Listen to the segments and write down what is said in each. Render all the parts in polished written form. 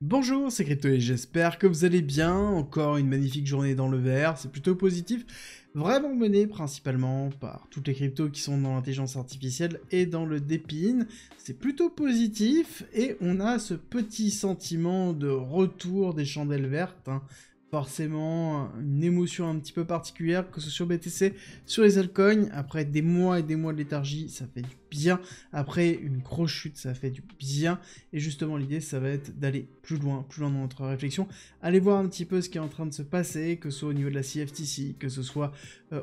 Bonjour, c'est Crypto et j'espère que vous allez bien. Encore une magnifique journée dans le vert, c'est plutôt positif. Vraiment mené principalement par toutes les cryptos qui sont dans l'intelligence artificielle et dans le DePIN. C'est plutôt positif et on a ce petit sentiment de retour des chandelles vertes, hein. Forcément, une émotion un petit peu particulière, que ce soit sur BTC, sur les altcoins. Après des mois et des mois de léthargie, ça fait du bien. Après une grosse chute, ça fait du bien. Et justement, l'idée, ça va être d'aller plus loin dans notre réflexion. Aller voir un petit peu ce qui est en train de se passer, que ce soit au niveau de la CFTC, que ce soit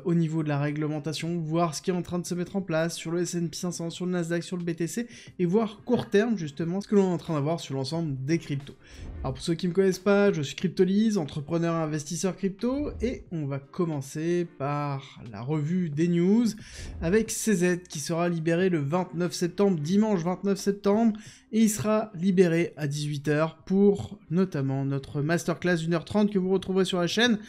au niveau de la réglementation, voir ce qui est en train de se mettre en place sur le S&P 500, sur le Nasdaq, sur le BTC, et voir court terme, justement, ce que l'on est en train d'avoir sur l'ensemble des cryptos. Alors pour ceux qui ne me connaissent pas, je suis Cryptolyse, entrepreneur et investisseur crypto, et on va commencer par la revue des news, avec CZ qui sera libéré le 29 septembre, dimanche 29 septembre, et il sera libéré à 18 h pour notamment notre masterclass d'1h30 que vous retrouverez sur la chaîne.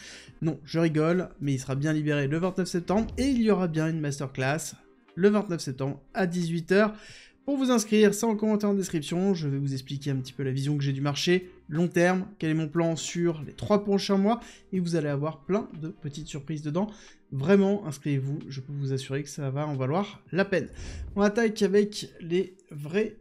Non, je rigole, mais il sera bien libéré le 29 septembre, et il y aura bien une masterclass le 29 septembre à 18 h. Pour vous inscrire, c'est en commentaire en description, je vais vous expliquer un petit peu la vision que j'ai du marché, long terme, quel est mon plan sur les 3 prochains mois, et vous allez avoir plein de petites surprises dedans. Vraiment, inscrivez-vous, je peux vous assurer que ça va en valoir la peine. On attaque avec les vraies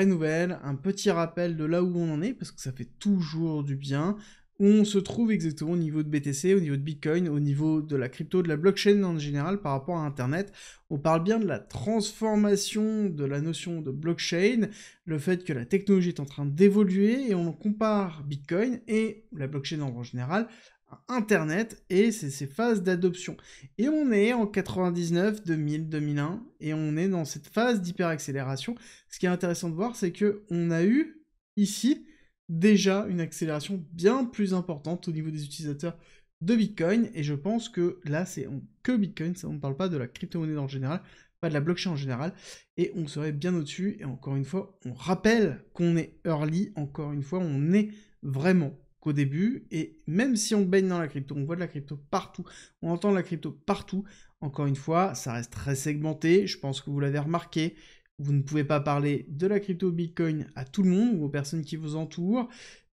nouvelles, un petit rappel de là où on en est, parce que ça fait toujours du bien. Où on se trouve exactement au niveau de BTC, au niveau de Bitcoin, au niveau de la crypto, de la blockchain en général par rapport à Internet. On parle bien de la transformation de la notion de blockchain, le fait que la technologie est en train d'évoluer, et on compare Bitcoin et la blockchain en général à Internet et ses phases d'adoption. Et on est en 99, 2000, 2001, et on est dans cette phase d'hyperaccélération. Ce qui est intéressant de voir, c'est que on a eu ici déjà une accélération bien plus importante au niveau des utilisateurs de Bitcoin, et je pense que là, c'est que Bitcoin, on ne parle pas de la crypto-monnaie en général, pas de la blockchain en général, et on serait bien au-dessus, et encore une fois, on rappelle qu'on est early, encore une fois, on est vraiment qu'au début, et même si on baigne dans la crypto, on voit de la crypto partout, on entend de la crypto partout, encore une fois, ça reste très segmenté, je pense que vous l'avez remarqué. Vous ne pouvez pas parler de la crypto Bitcoin à tout le monde ou aux personnes qui vous entourent.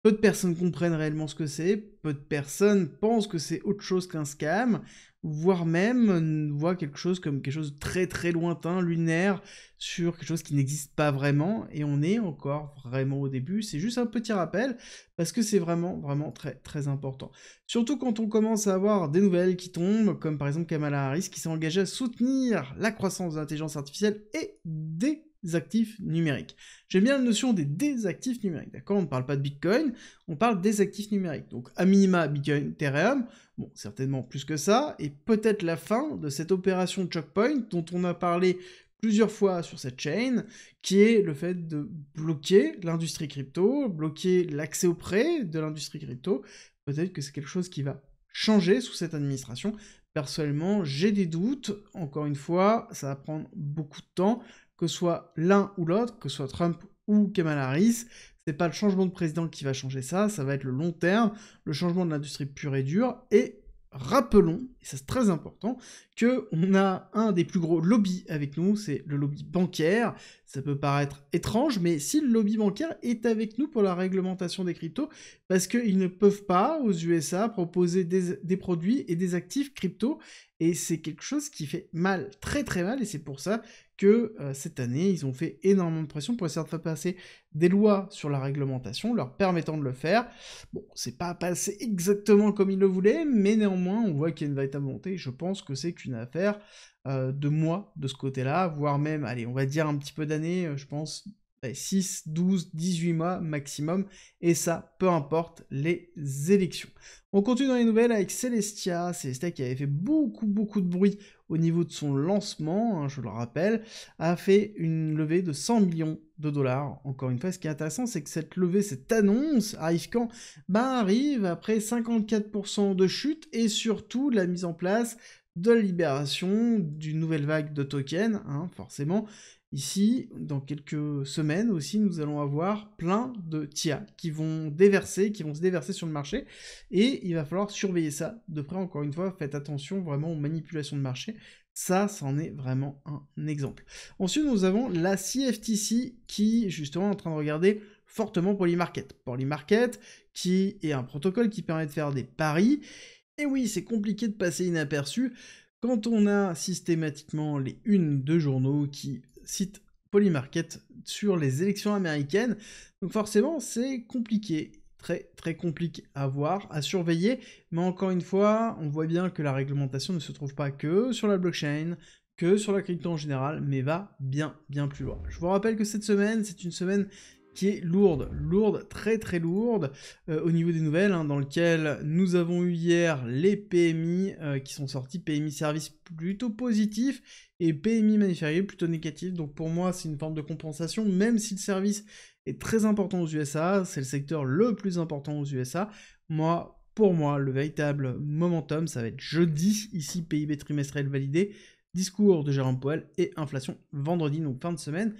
Peu de personnes comprennent réellement ce que c'est, peu de personnes pensent que c'est autre chose qu'un scam, voire même voient quelque chose comme quelque chose de très lointain, lunaire, sur quelque chose qui n'existe pas vraiment, et on est encore vraiment au début. C'est juste un petit rappel, parce que c'est vraiment très important. Surtout quand on commence à avoir des nouvelles qui tombent, comme par exemple Kamala Harris qui s'est engagée à soutenir la croissance de l'intelligence artificielle et des actifs numériques. J'aime bien la notion des désactifs numériques, d'accord? On ne parle pas de Bitcoin, on parle des actifs numériques. Donc, à minima, Bitcoin, Ethereum, bon, certainement plus que ça, et peut-être la fin de cette opération Choke Point dont on a parlé plusieurs fois sur cette chaîne, qui est le fait de bloquer l'industrie crypto, bloquer l'accès aux prêts de l'industrie crypto. Peut-être que c'est quelque chose qui va changer sous cette administration. Personnellement, j'ai des doutes. Encore une fois, ça va prendre beaucoup de temps, que ce soit l'un ou l'autre, que ce soit Trump ou Kamala Harris. C'est pas le changement de président qui va changer ça, ça va être le long terme, le changement de l'industrie pure et dure, et rappelons, et ça c'est très important, qu'on a un des plus gros lobbies avec nous, c'est le lobby bancaire. Ça peut paraître étrange, mais si le lobby bancaire est avec nous pour la réglementation des cryptos, parce qu'ils ne peuvent pas, aux USA, proposer des produits et des actifs crypto, et c'est quelque chose qui fait mal, très mal, et c'est pour ça que cette année, ils ont fait énormément de pression pour essayer de faire passer des lois sur la réglementation, leur permettant de le faire. Bon, c'est pas passé exactement comme ils le voulaient, mais néanmoins, on voit qu'il y a une véritable volonté, et je pense que c'est qu'une affaire de mois de ce côté-là, voire même, allez, on va dire un petit peu d'années, je pense, 6, 12, 18 mois maximum, et ça, peu importe les élections. On continue dans les nouvelles avec Celestia qui avait fait beaucoup de bruit au niveau de son lancement, hein, je le rappelle, a fait une levée de 100 millions de dollars. Encore une fois, ce qui est intéressant, c'est que cette levée, cette annonce, arrive quand? Arrive après 54% de chute, et surtout la mise en place de la libération d'une nouvelle vague de tokens, hein, forcément. Ici, dans quelques semaines aussi, nous allons avoir plein de TIA qui vont se déverser sur le marché, et il va falloir surveiller ça de près. Encore une fois, faites attention vraiment aux manipulations de marché. Ça, c'en est vraiment un exemple. Ensuite, nous avons la CFTC qui, justement, est en train de regarder fortement Polymarket. Polymarket, qui est un protocole qui permet de faire des paris. Et oui, c'est compliqué de passer inaperçu quand on a systématiquement les unes de journaux qui citent Polymarket sur les élections américaines. Donc forcément, c'est compliqué. Très très compliqué à voir, à surveiller, mais encore une fois, on voit bien que la réglementation ne se trouve pas que sur la blockchain, que sur la crypto en général, mais va bien bien plus loin. Je vous rappelle que cette semaine, c'est une semaine qui est lourde, très très lourde, au niveau des nouvelles, dans lequel nous avons eu hier les PMI qui sont sortis, PMI service plutôt positif, et PMI manufacturier plutôt négatif, donc pour moi c'est une forme de compensation, même si le service est très important aux USA, c'est le secteur le plus important aux USA, pour moi, le véritable momentum, ça va être jeudi, ici PIB trimestriel validé, discours de Jérôme Powell et inflation vendredi, donc fin de semaine,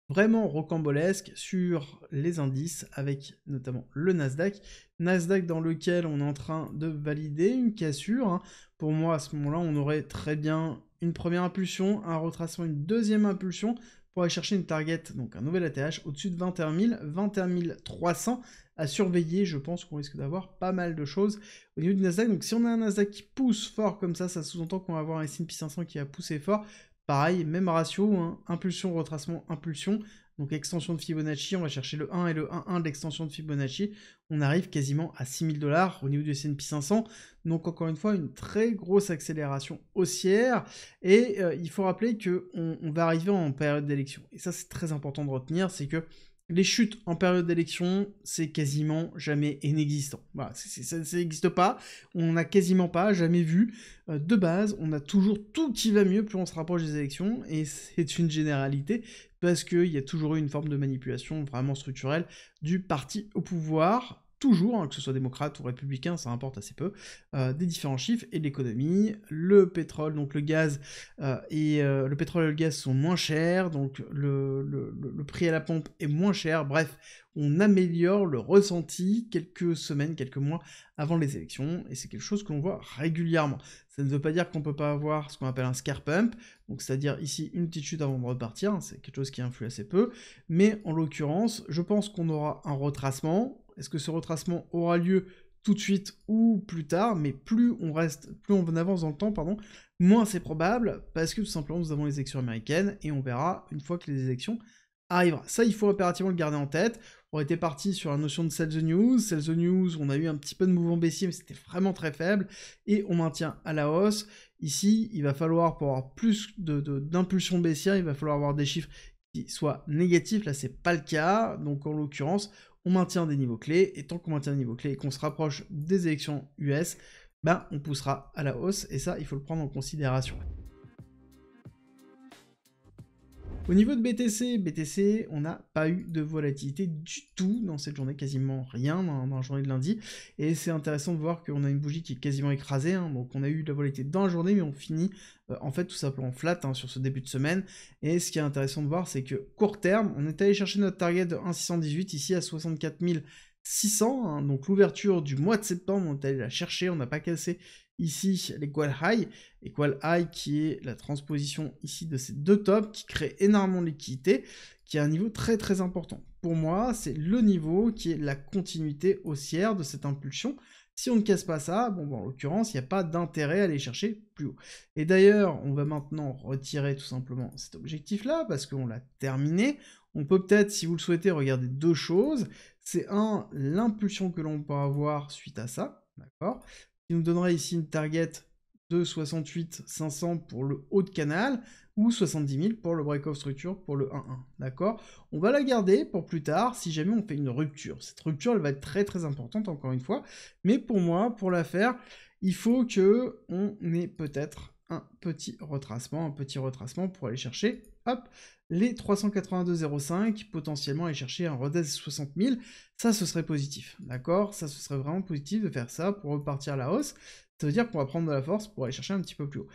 vraiment rocambolesque sur les indices, avec notamment le Nasdaq. Nasdaq dans lequel on est en train de valider une cassure. Pour moi, à ce moment-là, on aurait très bien une première impulsion, un retracement, une deuxième impulsion, pour aller chercher une target, donc un nouvel ATH, au-dessus de 21 000, 21 300 à surveiller. Je pense qu'on risque d'avoir pas mal de choses au niveau du Nasdaq. Donc si on a un Nasdaq qui pousse fort comme ça sous-entend qu'on va avoir un S&P 500 qui va pousser fort. Pareil, même ratio, impulsion, retracement, impulsion. Donc extension de Fibonacci, on va chercher le 1 et le 1,1 de l'extension de Fibonacci. On arrive quasiment à 6 000 $ au niveau du S&P 500. Donc encore une fois, une très grosse accélération haussière. Et il faut rappeler qu'on va arriver en période d'élection. Et ça, c'est très important de retenir, c'est que les chutes en période d'élection, c'est quasiment jamais inexistant. Voilà, ça n'existe pas, on n'a quasiment pas, jamais vu. De base, on a toujours tout qui va mieux plus on se rapproche des élections, et c'est une généralité, parce qu'il y a toujours eu une forme de manipulation vraiment structurelle du parti au pouvoir, toujours, que ce soit démocrate ou républicain, ça importe assez peu, des différents chiffres, et l'économie, le pétrole, donc le gaz, le pétrole et le gaz sont moins chers, donc le prix à la pompe est moins cher, bref, on améliore le ressenti quelques semaines, quelques mois avant les élections, et c'est quelque chose que l'on voit régulièrement. Ça ne veut pas dire qu'on ne peut pas avoir ce qu'on appelle un scare pump, donc c'est-à-dire ici une petite chute avant de repartir, c'est quelque chose qui influe assez peu, mais en l'occurrence, je pense qu'on aura un retracement. Est-ce que ce retracement aura lieu tout de suite ou plus tard, mais plus on avance dans le temps, moins c'est probable, parce que tout simplement nous avons les élections américaines, et on verra une fois que les élections arriveront. Ça, il faut impérativement le garder en tête. On était parti sur la notion de sell the news. Sell the news, on a eu un petit peu de mouvement baissier, mais c'était vraiment très faible, et on maintient à la hausse. Ici, il va falloir, pour avoir plus d'impulsion baissière, il va falloir avoir des chiffres qui soient négatifs. Là, c'est pas le cas, donc en l'occurrence, on maintient des niveaux clés, et tant qu'on maintient des niveaux clés et qu'on se rapproche des élections US, on poussera à la hausse, et ça, il faut le prendre en considération. Au niveau de BTC, on n'a pas eu de volatilité du tout dans cette journée, quasiment rien dans la journée de lundi, et c'est intéressant de voir qu'on a une bougie qui est quasiment écrasée, donc on a eu de la volatilité dans la journée, mais on finit en fait tout simplement flat sur ce début de semaine, et ce qui est intéressant de voir, c'est que court terme, on est allé chercher notre target de 1,618 ici à 64 600, donc l'ouverture du mois de septembre, on est allé la chercher, on n'a pas cassé ici l'Equal High qui est la transposition ici de ces deux tops qui crée énormément de liquidité, qui a un niveau très très important. Pour moi, c'est le niveau qui est la continuité haussière de cette impulsion. Si on ne casse pas ça, en l'occurrence, il n'y a pas d'intérêt à aller chercher plus haut. Et d'ailleurs, on va maintenant retirer tout simplement cet objectif-là, parce qu'on l'a terminé. On peut peut-être, si vous le souhaitez, regarder deux choses. C'est l'impulsion que l'on peut avoir suite à ça, d'accord, qui nous donnerait ici une target de 68 500 pour le haut de canal, ou 70 000 pour le break-off structure pour le 1-1, d'accord. On va la garder pour plus tard, si jamais on fait une rupture. Cette rupture, elle va être très très importante, encore une fois, mais pour moi, pour la faire, il faut que on ait peut-être un petit retracement pour aller chercher, hop, les 382,05, potentiellement aller chercher un redress 60 000, ça ce serait positif, d'accord. Ça ce serait vraiment positif de faire ça pour repartir à la hausse. Ça veut dire qu'on va prendre de la force pour aller chercher un petit peu plus haut.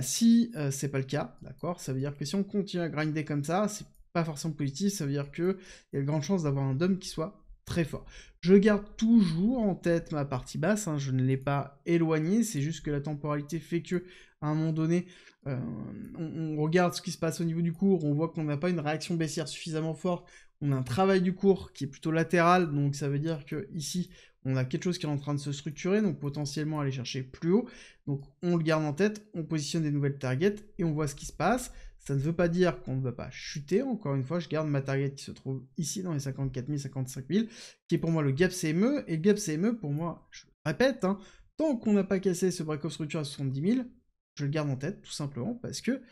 Si c'est pas le cas, d'accord, ça veut dire que si on continue à grinder comme ça, c'est pas forcément positif, ça veut dire qu'il y a de grandes chances d'avoir un dump qui soit très fort. Je garde toujours en tête ma partie basse, je ne l'ai pas éloignée, c'est juste que la temporalité fait que à un moment donné, on regarde ce qui se passe au niveau du cours, on voit qu'on n'a pas une réaction baissière suffisamment forte, On a un travail du cours qui est plutôt latéral, donc ça veut dire que ici on a quelque chose qui est en train de se structurer, donc potentiellement aller chercher plus haut. Donc on le garde en tête, on positionne des nouvelles targets et on voit ce qui se passe. Ça ne veut pas dire qu'on ne va pas chuter. Encore une fois, je garde ma target qui se trouve ici dans les 54 000, 55 000, qui est pour moi le gap CME. Et le gap CME, pour moi, je répète, hein, tant qu'on n'a pas cassé ce break of structure à 70 000, je le garde en tête, tout simplement, parce que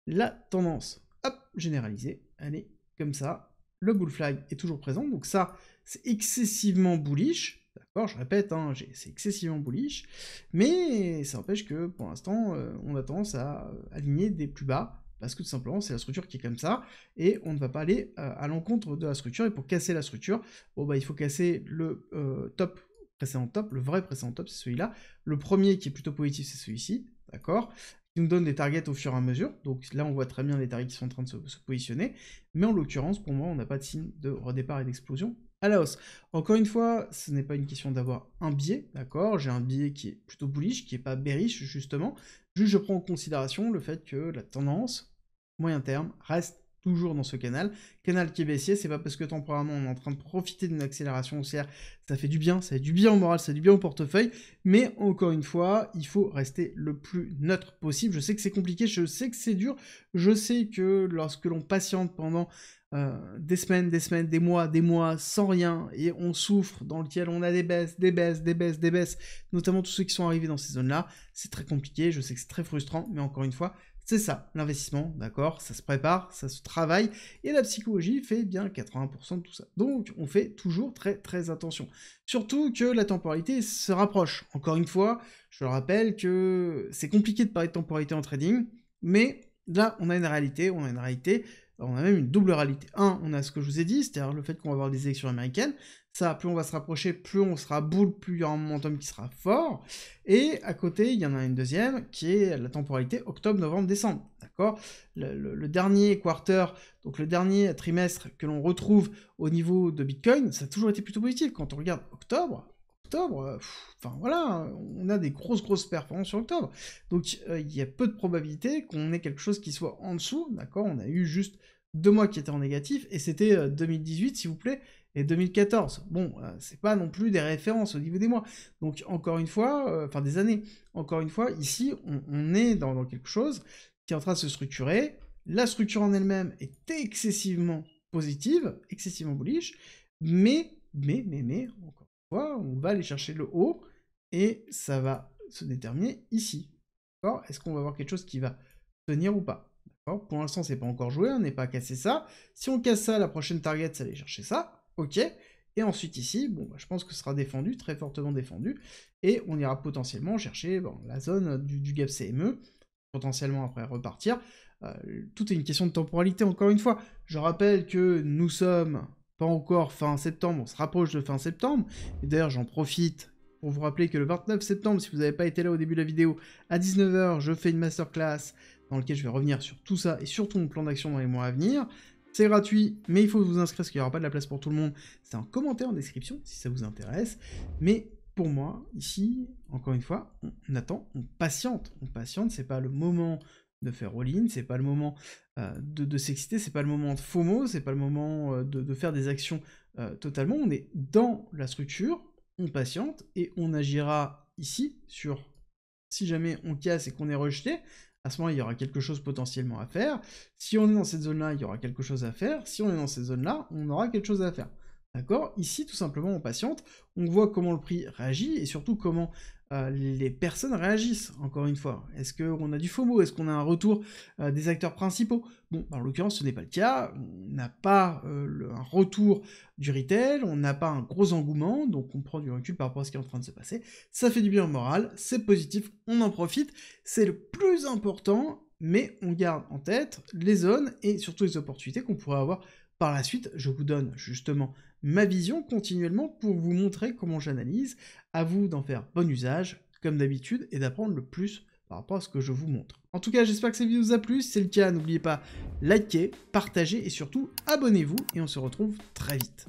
la tendance, hop, généralisée, elle est comme ça. Le bull flag est toujours présent, donc ça, c'est excessivement bullish. D'accord, je répète, hein, c'est excessivement bullish, mais ça empêche que, pour l'instant, on a tendance à aligner des plus bas, parce que tout simplement, c'est la structure qui est comme ça, et on ne va pas aller à l'encontre de la structure, et pour casser la structure, bon, bah, il faut casser le top, précédent top, le vrai précédent top, c'est celui-là. Le premier qui est plutôt positif, c'est celui-ci, d'accord, qui nous donne des targets au fur et à mesure, donc là, on voit très bien les targets qui sont en train de se positionner, mais en l'occurrence, pour moi, on n'a pas de signe de redépart et d'explosion à la hausse. Encore une fois, ce n'est pas une question d'avoir un biais, d'accord, j'ai un biais qui est plutôt bullish, qui n'est pas bearish, justement, juste je prends en considération le fait que la tendance, moyen terme, reste toujours dans ce canal qui est baissier, c'est pas parce que temporairement on est en train de profiter d'une accélération haussière, ça fait du bien au moral, ça fait du bien au portefeuille, mais encore une fois, il faut rester le plus neutre possible. Je sais que c'est compliqué, je sais que c'est dur, je sais que lorsque l'on patiente pendant des semaines, des mois, sans rien, et on souffre, dans lequel on a des baisses, notamment tous ceux qui sont arrivés dans ces zones-là, c'est très compliqué, je sais que c'est très frustrant, mais encore une fois, c'est ça, l'investissement, d'accord, ça se prépare, ça se travaille, et la psychologie fait bien 80% de tout ça. Donc, on fait toujours très très attention. Surtout que la temporalité se rapproche. Encore une fois, je le rappelle que c'est compliqué de parler de temporalité en trading, mais là, on a une réalité, on a même une double réalité. Un, on a ce que je vous ai dit, c'est-à-dire le fait qu'on va avoir des élections américaines. Ça, plus on va se rapprocher, plus on sera bull, plus il y aura un momentum qui sera fort. Et à côté, il y en a une deuxième, qui est la temporalité octobre, novembre, décembre. D'accord, le dernier quarter, donc le dernier trimestre que l'on retrouve au niveau de Bitcoin, ça a toujours été plutôt positif. Quand on regarde octobre, enfin voilà, on a des grosses performances sur octobre. Donc il y a peu de probabilité qu'on ait quelque chose qui soit en dessous, d'accord. On a eu juste 2 mois qui étaient en négatif, et c'était 2018, s'il vous plaît, et 2014. Bon, c'est pas non plus des références au niveau des mois. Donc encore une fois, enfin des années, encore une fois, ici, on est dans quelque chose qui est en train de se structurer. La structure en elle-même est excessivement positive, excessivement bullish, mais, encore on va aller chercher le haut, et ça va se déterminer ici. D'accord ? Est-ce qu'on va avoir quelque chose qui va tenir ou pas ? D'accord ? Pour l'instant, c'est pas encore joué, on n'est pas cassé ça. Si on casse ça, la prochaine target, c'est aller chercher ça. Ok. Et ensuite ici, bon, bah, je pense que ce sera défendu, très fortement défendu, et on ira potentiellement chercher la zone du gap CME, potentiellement après repartir. Tout est une question de temporalité, encore une fois. Je rappelle que nous sommes pas encore fin septembre, on se rapproche de fin septembre, et d'ailleurs j'en profite pour vous rappeler que le 29 septembre, si vous n'avez pas été là au début de la vidéo, à 19 h, je fais une masterclass dans laquelle je vais revenir sur tout ça, et surtout mon plan d'action dans les mois à venir. C'est gratuit, mais il faut vous inscrire parce qu'il n'y aura pas de la place pour tout le monde. C'est un commentaire en description si ça vous intéresse, mais pour moi, ici, encore une fois, on attend, on patiente, c'est pas le moment de faire all-in, c'est pas le moment de s'exciter, c'est pas le moment de FOMO, c'est pas le moment de faire des actions totalement, on est dans la structure, on patiente, et on agira ici sur, si jamais on casse et qu'on est rejeté, à ce moment il y aura quelque chose potentiellement à faire, si on est dans cette zone-là, il y aura quelque chose à faire, si on est dans cette zone-là, on aura quelque chose à faire. D'accord ? Ici, tout simplement, on patiente, on voit comment le prix réagit, et surtout comment les personnes réagissent, encore une fois. Est-ce qu'on a du FOMO ? Est-ce qu'on a un retour des acteurs principaux ? Bon, en l'occurrence, ce n'est pas le cas, on n'a pas un retour du retail, on n'a pas un gros engouement, donc on prend du recul par rapport à ce qui est en train de se passer. Ça fait du bien au moral, c'est positif, on en profite, c'est le plus important, mais on garde en tête les zones, et surtout les opportunités qu'on pourrait avoir par la suite. Je vous donne justement ma vision continuellement pour vous montrer comment j'analyse, à vous d'en faire bon usage, comme d'habitude, et d'apprendre le plus par rapport à ce que je vous montre. En tout cas, j'espère que cette vidéo vous a plu, si c'est le cas, n'oubliez pas, liker, partager, et surtout, abonnez-vous, et on se retrouve très vite.